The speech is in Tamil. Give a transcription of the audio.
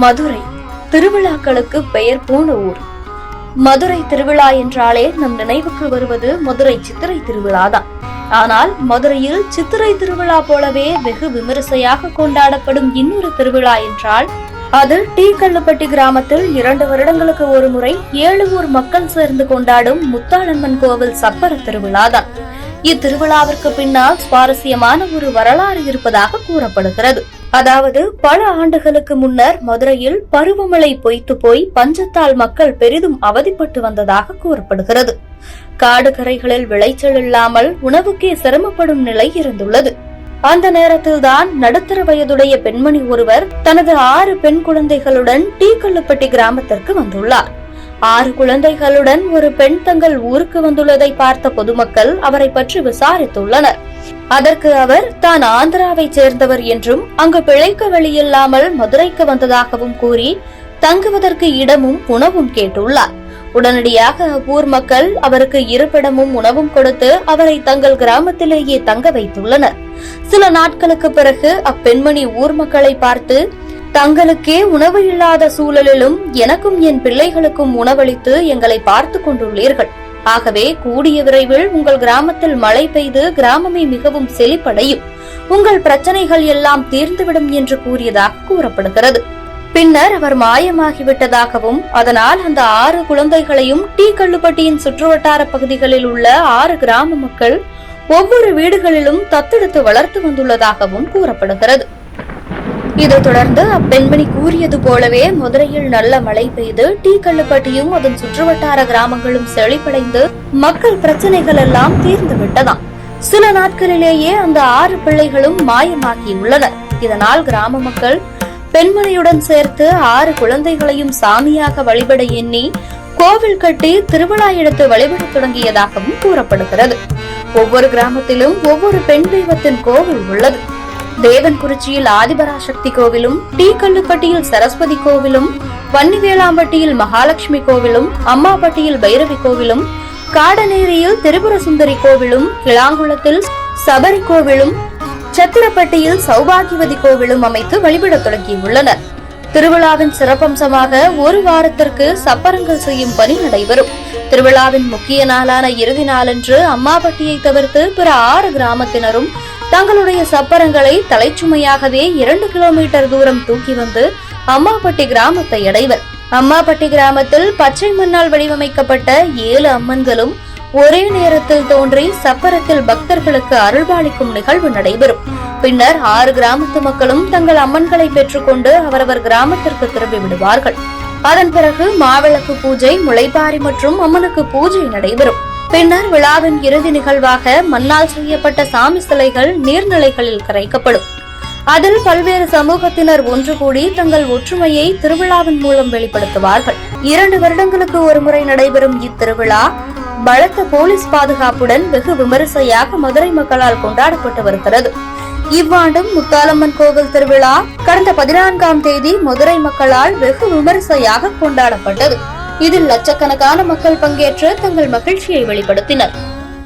மதுரை திருவிழாக்களுக்கு பெயர் போன ஊர். மதுரை திருவிழா என்றாலே நம் நினைவுக்கு வருவது மதுரை சித்திரை திருவிழாதான். ஆனால் மதுரையில் சித்திரை திருவிழா போலவே வெகு விமரிசையாக கொண்டாடப்படும் இன்னொரு திருவிழா என்றால் அது டி கல்லுப்பட்டி கிராமத்தில் 2 வருடங்களுக்கு ஒரு முறை 7 ஊர் மக்கள் சேர்ந்து கொண்டாடும் முத்தாளம்மன் கோவில் சப்பர திருவிழாதான். இத்திருவிழாவிற்கு பின்னால் சுவாரஸ்யமான ஒரு வரலாறு இருப்பதாக கூறப்படுகிறது. அதாவது பல ஆண்டுகளுக்கு முன்னர் மதுரையில் பருவமழை பொய்த்து போய் பஞ்சத்தால் மக்கள் பெரிதும் அவதிப்பட்டு வந்ததாக கூறப்படுகிறது. காடு கரைகளில் விளைச்சல் இல்லாமல் உணவுக்கே சிரமப்படும் நிலை இருந்துள்ளது. அந்த நேரத்தில்தான் நடுத்தர வயதுடைய பெண்மணி ஒருவர் தனது 6 பெண் குழந்தைகளுடன் டி கல்லுப்பட்டி கிராமத்திற்கு வந்துள்ளார். 6 குழந்தைகளுடன் ஒரு பெண் தங்கள் ஊருக்கு வந்துள்ளதை பார்த்த பொதுமக்கள் அவரை பற்றி விசாரித்துள்ளனர். அதற்கு அவர் தான் ஆந்திராவை சேர்ந்தவர் என்றும் அங்கு பிழைக்க வழியில்லாமல் மதுரைக்கு வந்ததாகவும் கூறி தங்குவதற்கு இடமும் உணவும் கேட்டுள்ளார். உடனடியாக அப்பூர் மக்கள் அவருக்கு இருப்பிடமும் உணவும் கொடுத்து அவரை தங்கள் கிராமத்திலேயே தங்க வைத்துள்ளனர். சில நாட்களுக்கு பிறகு அப்பெண்மணி ஊர் மக்களை பார்த்து, தங்களுக்கே உணவு இல்லாத சூழலிலும் எனக்கும் என் பிள்ளைகளுக்கும் உணவளித்து எங்களை பார்த்து கொண்டுள்ளீர்கள். ஆகவே கூடிய விரைவில் உங்கள் கிராமத்தில் மழை பெய்து கிராமமே மிகவும் செழிப்படையும், உங்கள் பிரச்சனைகள் எல்லாம் தீர்ந்துவிடும் என்று கூறியதாக கூறப்படுகிறது. பின்னர் அவர் மாயமாகிவிட்டதாகவும் அதனால் அந்த 6 குழந்தைகளையும் டி கல்லுப்பட்டியின் சுற்றுவட்டார பகுதிகளில் உள்ள 6 கிராம மக்கள் ஒவ்வொரு வீடுகளிலும் தத்தெடுத்து வளர்த்து வந்துள்ளதாகவும் கூறப்படுகிறது. இதை தொடர்ந்து அப்பெண்மணி கூறியது போலவே மதுரையில் நல்ல மழை பெய்து டி கல்லுப்பட்டியும் அதன் சுற்றுவட்டார கிராமங்களும் செழிப்படைந்து மக்கள் பிரச்சனைகள் எல்லாம் தீர்ந்து விட்டதாம். சில நாட்களிலேயே அந்த 6 பிள்ளைகளும் மாயமாகியுள்ளனர். இதனால் கிராம மக்கள் பெண்மணியுடன் சேர்த்து 6 குழந்தைகளையும் சாமியாக வழிபட எண்ணி கோவில் கட்டி திருவிழா எடுத்து வழிபட தொடங்கியதாகவும் கூறப்படுகிறது. ஒவ்வொரு கிராமத்திலும் ஒவ்வொரு பெண் தெய்வத்தின் கோவில் உள்ளது. தேவன்குறிச்சியில் ஆதிபராசக்தி கோவிலும், டி கல்லுப்பட்டியில் சரஸ்வதி கோவிலும், வன்னிவேளாம்பட்டியில் மகாலட்சுமி கோவிலும், அம்மாப்பட்டியில் பைரவி கோவிலும், காடநேரியில் திரிபுர சுந்தரி கோவிலும், கிளாங்குளத்தில் சபரி கோவிலும், சத்திரப்பட்டியில் சௌபாகியவதி கோவிலும் அமைத்து வழிபட தொடங்கியுள்ளனர். திருவிழாவின் சிறப்பம்சமாக 1 வாரத்திற்கு சப்பரங்கள் செய்யும் பணி நடைபெறும். திருவிழாவின் முக்கிய நாளான இறுதி நாளன்று அம்மாப்பட்டியை தவிர்த்து பிற 6 கிராமத்தினரும் தங்களுடைய சப்பரங்களை தலைச்சுமையாகவே 2 கிலோமீட்டர் தூரம் தூக்கி வந்து அம்மாப்பட்டி கிராமத்தை அடைவர். அம்மாப்பட்டி கிராமத்தில் பச்சை மண்ணால் வடிவமைக்கப்பட்ட 7 அம்மன்களும் ஒரே நேரத்தில் தோன்றி சப்பரத்தில் பக்தர்களுக்கு அருள்பாலிக்கும் நிகழ்வு நடைபெறும். பின்னர் 6 கிராமத்து மக்களும் தங்கள் அம்மன்களை பெற்றுக்கொண்டு அவரவர் கிராமத்திற்கு திரும்பி விடுவார்கள். அதன் பிறகு மாவிளக்கு பூஜை, முளைப்பாரி மற்றும் அம்மனுக்கு பூஜை நடைபெறும். பின்னர் விழாவின் இறுதி நிகழ்வாக மண்ணால் செய்யப்பட்ட சாமி சிலைகள் நீர்நிலைகளில் கரைக்கப்படும். அதில் பல்வேறு சமூகத்தினர் ஒன்று கூடி தங்கள் ஒற்றுமையை திருவிழாவின் மூலம் வெளிப்படுத்துவார்கள். 2 வருடங்களுக்கு ஒரு முறை நடைபெறும் இத்திருவிழா பலத்த போலீஸ் பாதுகாப்புடன் வெகு விமரிசையாக மதுரை மக்களால் கொண்டாடப்பட்டு வருகிறது. இவ்வாண்டும் முத்தாளம்மன் கோவில் திருவிழா கடந்த 14ஆம் தேதி மதுரை மக்களால் வெகு விமரிசையாக கொண்டாடப்பட்டது. இதில் லட்சக்கணக்கான மக்கள் பங்கேற்று தங்கள் மகிழ்ச்சியை வெளிப்படுத்தினர்.